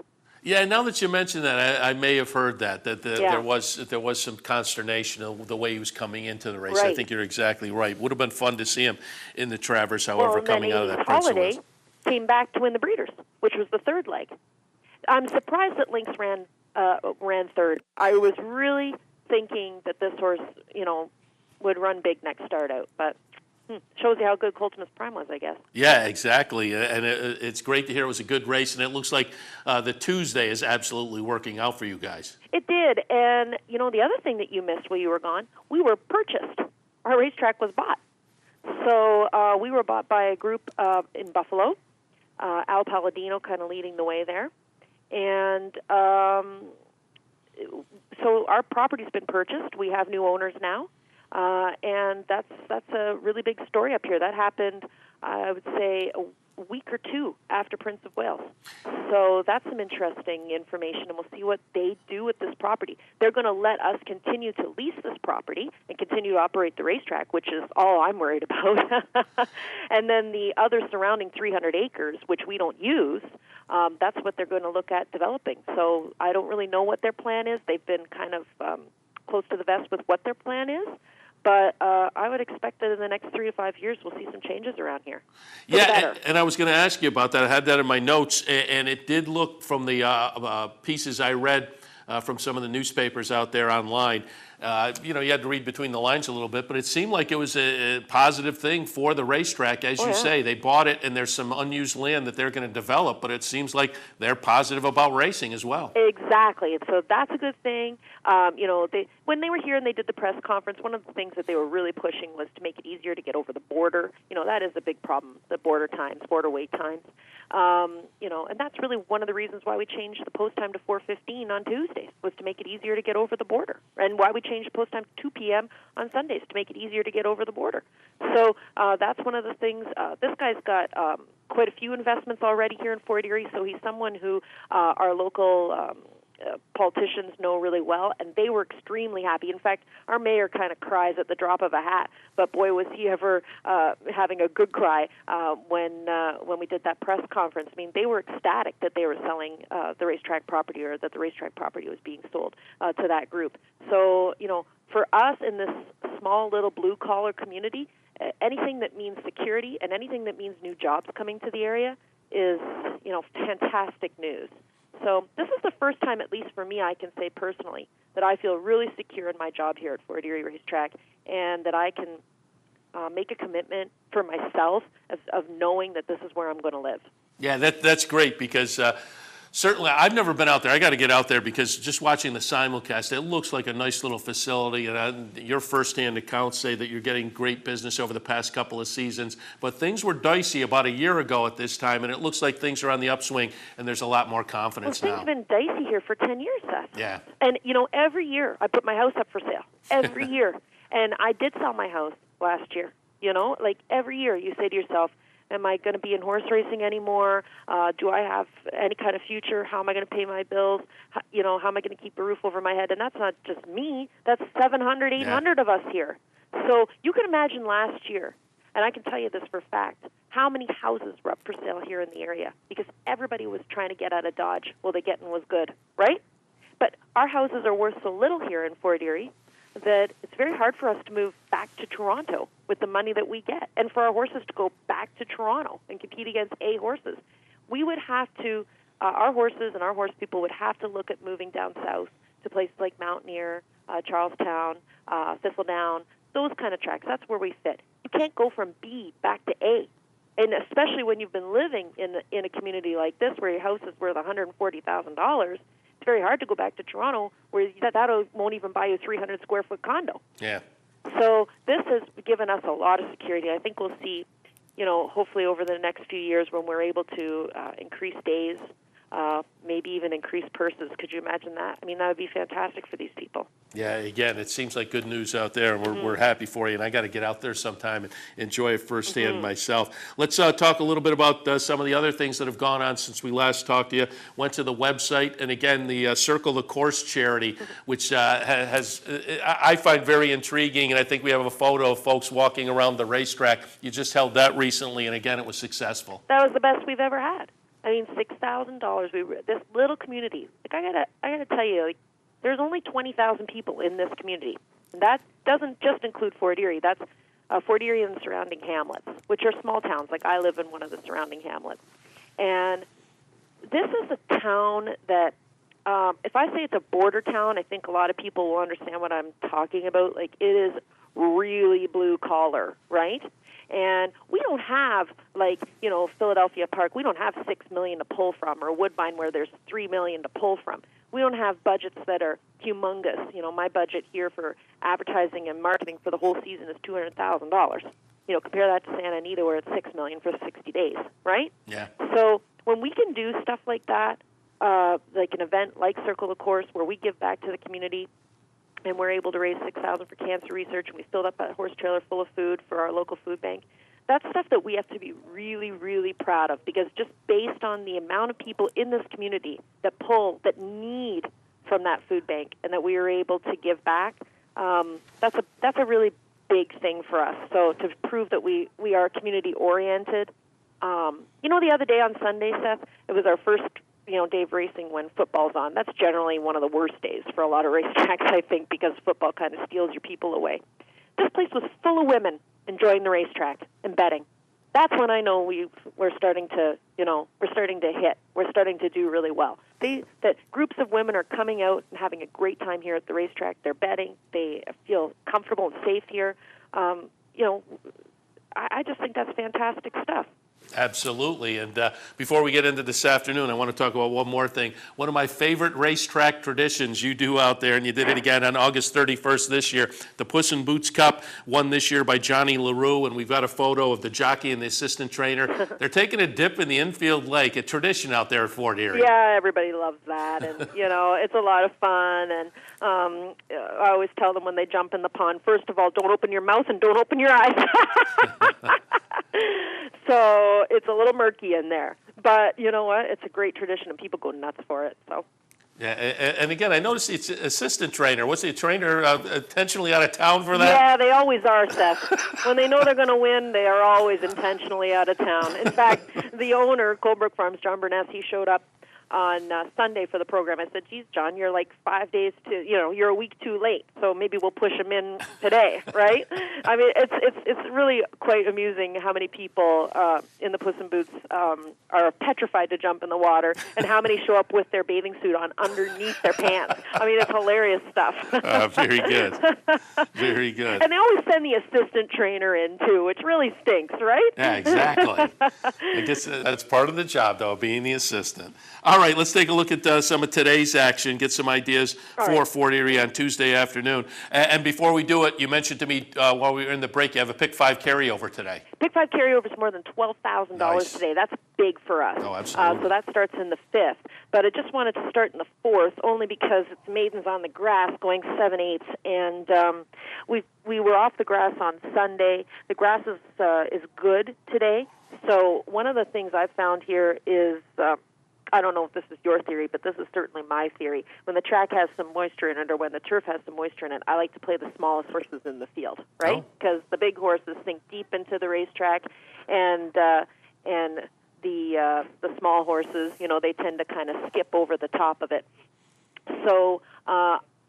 Yeah, now that you mention that, I may have heard that Yeah. there was some consternation of the way he was coming into the race. Right. I think you're exactly right. Would have been fun to see him in the Travers, however, coming out of that Prince of Holiday Wales. came back to win the Breeders, which was the third leg. I'm surprised that Lynx ran third. I was really thinking that this horse, would run big next start out, but shows you how good Colton's Prime was, I guess. Yeah, exactly. And it's great to hear it was a good race, and it looks like the Tuesday is absolutely working out for you guys. It did. And, the other thing that you missed while you were gone, we were purchased. Our racetrack was bought. So we were bought by a group in Buffalo, Al Palladino kind of leading the way there. And so our property's been purchased. We have new owners now. And that's a really big story up here. That happened, I would say, a week or two after Prince of Wales. So that's some interesting information, and we'll see what they do with this property. They're going to let us continue to lease this property and continue to operate the racetrack, which is all I'm worried about. And then the other surrounding 300 acres, which we don't use, that's what they're going to look at developing. So I don't really know what their plan is. They've been kind of close to the vest with what their plan is. But I would expect that in the next 3 to 5 years, we'll see some changes around here. Yeah, and I was going to ask you about that. I had that in my notes, and it did look from the pieces I read from some of the newspapers out there online. You had to read between the lines a little bit, but it seemed like it was a positive thing for the racetrack. As you say, they bought it, and there's some unused land that they're going to develop, but it seems like they're positive about racing as well. Exactly. And so that's a good thing. When they were here and they did the press conference, one of the things that they were really pushing was to make it easier to get over the border. That is a big problem, the border wait times. And that's really one of the reasons why we changed the post time to 4:15 on Tuesdays, was to make it easier to get over the border, and why we changed the post time to 2 p.m. on Sundays, to make it easier to get over the border. So that's one of the things. This guy's got quite a few investments already here in Fort Erie, so he's someone who our local politicians know really well, and they were extremely happy. In fact, our mayor kind of cries at the drop of a hat, but boy, was he ever having a good cry when we did that press conference. I mean, they were ecstatic that they were selling the racetrack property, or that the racetrack property was being sold to that group. So, for us in this small little blue-collar community, anything that means security and anything that means new jobs coming to the area is, fantastic news. So this is the first time, at least for me, I can say personally, that I feel really secure in my job here at Fort Erie Racetrack, and that I can make a commitment for myself of knowing that this is where I'm going to live. Yeah, that's great, because certainly I've never been out there. I got to get out there, because just watching the simulcast, it looks like a nice little facility, and your firsthand accounts say that you're getting great business over the past couple of seasons. But things were dicey about a year ago at this time, and it looks like things are on the upswing, and there's a lot more confidence now. Things have been dicey here for 10 years, Seth. Yeah. And, every year I put my house up for sale. Every year. And I did sell my house last year. Every year you say to yourself, am I going to be in horse racing anymore? Do I have any kind of future? How am I going to pay my bills? How am I going to keep a roof over my head? And that's not just me. That's 700, 800 of us here. So you can imagine last year, and I can tell you this for a fact, how many houses were up for sale here in the area, because everybody was trying to get out of Dodge. Well, the getting was good, right? But our houses are worth so little here in Fort Erie that it's very hard for us to move back to Toronto with the money that we get, and for our horses to go back to Toronto and compete against A horses. We would have to, our horses and our horse people would have to look at moving down south to places like Mountaineer, Charlestown, Thistledown, those kind of tracks. That's where we fit. You can't go from B back to A. And especially when you've been living in a community like this, where your house is worth $140,000, it's very hard to go back to Toronto, where that won't even buy you a 300-square-foot condo. Yeah. So this has given us a lot of security. I think we'll see, hopefully over the next few years, when we're able to increase days, maybe even increase purses. Could you imagine that? I mean, that would be fantastic for these people. Yeah, again, it seems like good news out there, and we're happy for you. And I got to get out there sometime and enjoy it firsthand myself. Let's talk a little bit about some of the other things that have gone on since we last talked to you. Went to the website, and again, the Circle the Course charity, which I find very intriguing, and I think we have a photo of folks walking around the racetrack. You just held that recently, and again, it was successful. That was the best we've ever had. I mean, $6,000. This little community. Like I gotta tell you, like, there's only 20,000 people in this community. And that doesn't just include Fort Erie. That's Fort Erie and the surrounding hamlets, which are small towns. Like I live in one of the surrounding hamlets. And this is a town that, if I say it's a border town, I think a lot of people will understand what I'm talking about. Like, it is really blue collar, right? And we don't have, like, Philadelphia Park. We don't have $6 million to pull from, or Woodbine where there's $3 million to pull from. We don't have budgets that are humongous. My budget here for advertising and marketing for the whole season is $200,000. Compare that to Santa Anita where it's $6 million for 60 days, right? Yeah. So when we can do stuff like that, like an event like Circle the Course where we give back to the community, and we're able to raise $6,000 for cancer research, and we filled up a horse trailer full of food for our local food bank. That's stuff that we have to be really, really proud of, because just based on the amount of people in this community that need from that food bank, and that we are able to give back, that's a really big thing for us. So to prove that we are community oriented. The other day on Sunday, Seth, it was our first day of racing when football's on. That's generally one of the worst days for a lot of racetracks, I think, because football kind of steals your people away. This place was full of women enjoying the racetrack and betting. That's when I know we're starting to hit. We're starting to do really well. That groups of women are coming out and having a great time here at the racetrack. They're betting. They feel comfortable and safe here. I just think that's fantastic stuff. Absolutely. And before we get into this afternoon, I want to talk about one more thing. One of my favorite racetrack traditions you do out there, and you did it again on August 31st this year, the Puss in Boots Cup, won this year by Johnny LaRue, and we've got a photo of the jockey and the assistant trainer. They're taking a dip in the infield lake, a tradition out there at Fort Erie. Yeah, everybody loves that, and, it's a lot of fun, and I always tell them when they jump in the pond, first of all, don't open your mouth and don't open your eyes. So it's a little murky in there. But you know what? It's a great tradition, and people go nuts for it. So. Yeah, and again, I noticed it's assistant trainer. Was the trainer intentionally out of town for that? Yeah, they always are, Seth. When they know they're going to win, they are always intentionally out of town. In fact, the owner, Colebrook Farms, John Burness, he showed up on Sunday for the program. I said, geez, John, you're like 5 days you're a week too late, so maybe we'll push him in today, right? I mean, it's really quite amusing how many people in the Puss in Boots are petrified to jump in the water, and how many show up with their bathing suit on underneath their pants. I mean, it's hilarious stuff. Very good. Very good. And they always send the assistant trainer in, too, which really stinks, right? Yeah, exactly. I guess that's part of the job, though, being the assistant. All right, let's take a look at some of today's action, get some ideas for Fort Erie on Tuesday afternoon. And before we do it, you mentioned to me while we were in the break, you have a Pick 5 carryover today. Pick 5 carryover is more than $12,000 today. That's big for us. Oh, absolutely. So that starts in the 5th. But I just wanted to start in the 4th, only because it's maidens on the grass going 7/8, and we were off the grass on Sunday. The grass is good today. So one of the things I've found here is I don't know if this is your theory, but this is certainly my theory. When the track has some moisture in it, or when the turf has some moisture in it, I like to play the smallest horses in the field, right? Because the big horses sink deep into the racetrack, and the small horses, they tend to kind of skip over the top of it. So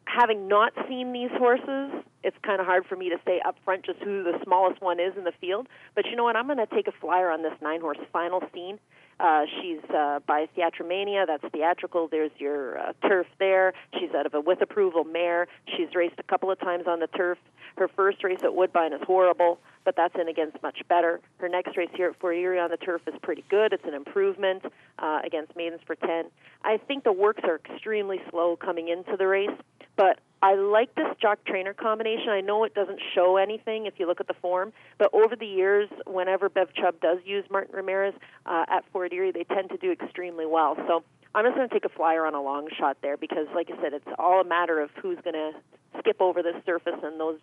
having not seen these horses, it's kind of hard for me to say up front just who the smallest one is in the field. But you know what? I'm going to take a flyer on this 9-horse Final Scene. She's by Theatromania. That's theatrical. There's your turf there. She's out of a With Approval mare. She's raced a couple of times on the turf. Her first race at Woodbine is horrible, but that's in against much better. Her next race here at Fort Erie on the turf is pretty good. It's an improvement against Maidens for 10. I think the works are extremely slow coming into the race, but I like this jock-trainer combination. I know it doesn't show anything if you look at the form, but over the years, whenever Bev Chubb does use Martin Ramirez at Fort Erie, they tend to do extremely well. So I'm just going to take a flyer on a long shot there because, like I said, it's all a matter of who's going to skip over this surface, and those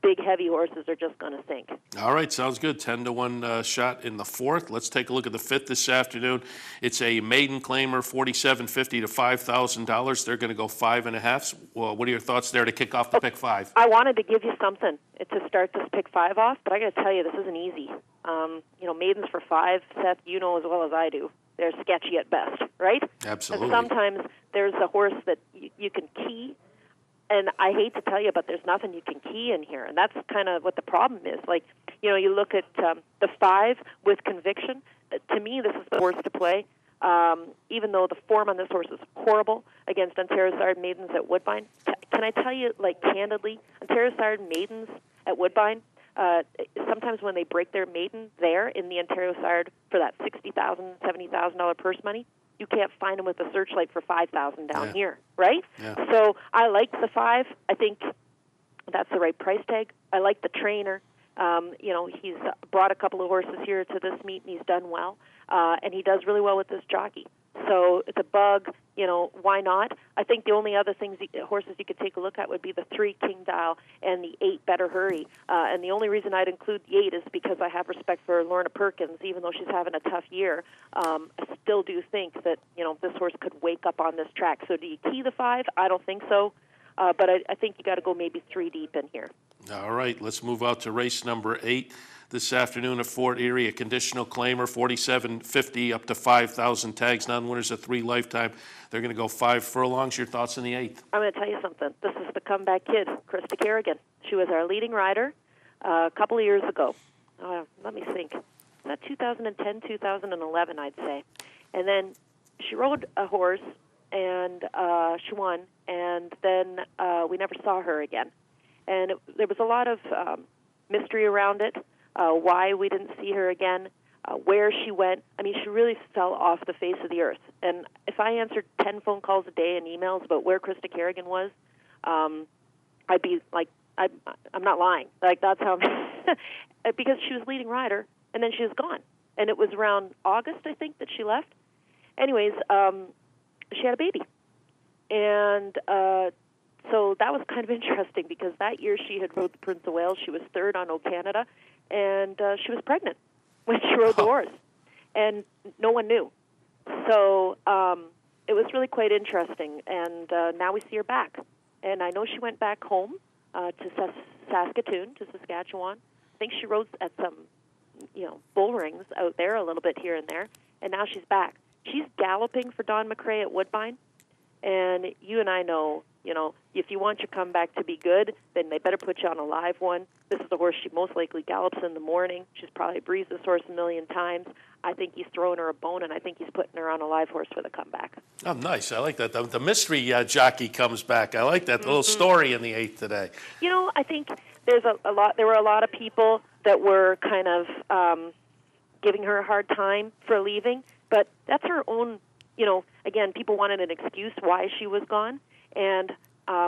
big, heavy horses are just going to sink. All right, sounds good. 10-1 shot in the fourth. Let's take a look at the fifth this afternoon. It's a maiden claimer, $4,750 to $5,000. They're going to go 5.5. Well, what are your thoughts there to kick off the pick five? I wanted to give you something to start this pick five off, but I got to tell you, this isn't easy. Maidens for 5, Seth, you know as well as I do. They're sketchy at best, right? Absolutely. And sometimes there's a horse that you can key. And I hate to tell you, but there's nothing you can key in here. And that's kind of what the problem is. Like, you look at the 5 with Conviction. To me, this is the horse to play. Even though the form on this horse is horrible against Ontario-Sard maidens at Woodbine. Can I tell you, like, candidly, Ontario-Sard maidens at Woodbine, sometimes when they break their maiden there in the Ontario-Sard for that $60,000, $70,000 purse money, you can't find them with a Searchlight for $5,000 down here, right? Yeah. So I like the 5. I think that's the right price tag. I like the trainer. He's brought a couple of horses here to this meet, and he's done well. And he does really well with this jockey. So it's a bug. Why not? I think the only other horses you could take a look at would be the 3 King Dial and the 8 Better Hurry. And the only reason I'd include the 8 is because I have respect for Lorna Perkins, even though she's having a tough year. I still do think that this horse could wake up on this track. So do you key the 5? I don't think so. But I think you got to go maybe 3 deep in here. All right, let's move out to race number 8 this afternoon at Fort Erie. A conditional claimer, $4,750 up to 5,000 tags. Non-winners of 3 lifetime. They're going to go 5 furlongs. Your thoughts on the 8th? I'm going to tell you something. This is the comeback kid, Krista Kerrigan. She was our leading rider a couple of years ago. Let me think. That 2010, 2011, I'd say. And then she rode a horse, and she won, and then we never saw her again. And there was a lot of mystery around it, why we didn't see her again, where she went. I mean, she really fell off the face of the earth. And if I answered 10 phone calls a day and emails about where Krista Kerrigan was, I'd be like, I'm not lying. Like, that's how, because she was leading rider, and then she was gone. And it was around August, I think, that she left. Anyways, she had a baby. And so that was kind of interesting because that year she had rode the Prince of Wales. She was 3rd on O Canada, and she was pregnant when she rode the horse. And no one knew. So it was really quite interesting. And now we see her back. And I know she went back home to Saskatoon, to Saskatchewan. I think she rode at some, bull rings out there a little bit here and there. And now she's back. She's galloping for Don McRae at Woodbine. And you and I know, if you want your comeback to be good, then they better put you on a live one. This is the horse she most likely gallops in the morning. She's probably breezed this horse a million times. I think he's throwing her a bone, and I think he's putting her on a live horse for the comeback. Oh, nice. I like that. The mystery jockey comes back. I like that. The little story in the 8th today. I think there's a lot. There were a lot of people that were kind of giving her a hard time for leaving, but that's her own. Again, people wanted an excuse why she was gone. And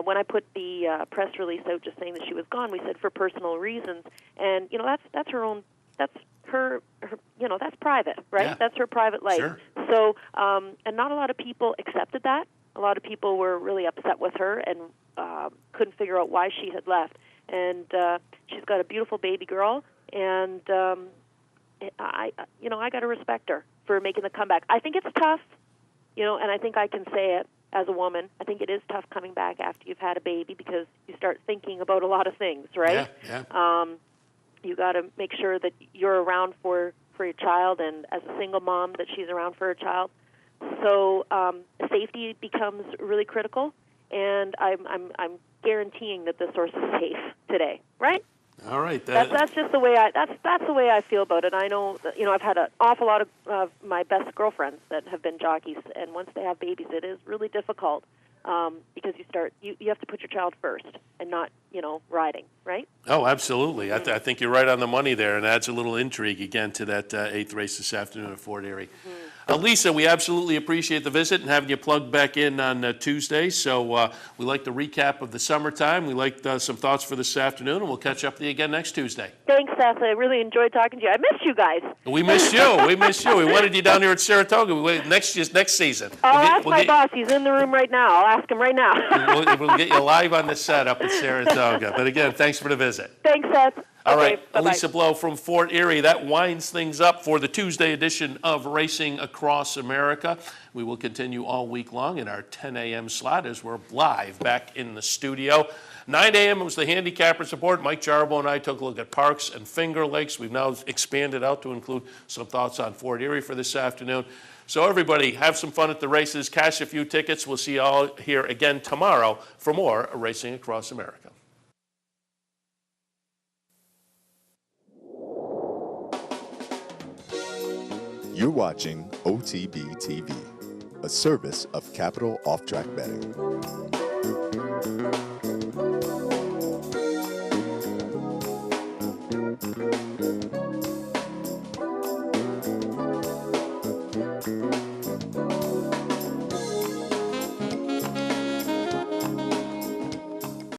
when I put the press release out just saying that she was gone, we said for personal reasons. And, that's her own, that's her that's private, right? Yeah. That's her private life. Sure. So, and not a lot of people accepted that. A lot of people were really upset with her and couldn't figure out why she had left. And she's got a beautiful baby girl, and I got to respect her for making the comeback. I think it's tough. And I think I can say it as a woman. I think it is tough coming back after you've had a baby because you start thinking about a lot of things, right? Yeah. You got to make sure that you're around for your child, and as a single mom, that she's around for her child. So safety becomes really critical, and I'm guaranteeing that this horse is safe today, right? All right. That's just the way that's the way I feel about it. I know that, I've had an awful lot of my best girlfriends that have been jockeys, and once they have babies, it is really difficult because you have to put your child first and not riding, right? Oh, absolutely. I think you're right on the money there, and adds a little intrigue again to that 8th race this afternoon at Fort Erie. Lisa, we absolutely appreciate the visit and having you plugged back in on Tuesday. So we like the recap of the summertime. We liked some thoughts for this afternoon, and we'll catch up with you again next Tuesday. Thanks, Seth. I really enjoyed talking to you. I missed you guys. We missed you. We missed you. We wanted you down here at Saratoga. We wait next season. I'll ask my boss. He's in the room right now. I'll ask him right now. We'll get you live on the set up at Saratoga. But again, thanks for the visit. Thanks, Seth. All right, bye-bye. Lisa Blow from Fort Erie. That winds things up for the Tuesday edition of Racing Across America. We will continue all week long in our 10 a.m. slot as we're live back in the studio. 9 a.m. was the Handicappers Report. Mike Jarbo and I took a look at Parks and Finger Lakes. We've now expanded out to include some thoughts on Fort Erie for this afternoon. So everybody, have some fun at the races, cash a few tickets. We'll see you all here again tomorrow for more Racing Across America. You're watching OTB TV, a service of Capital Off-Track Betting.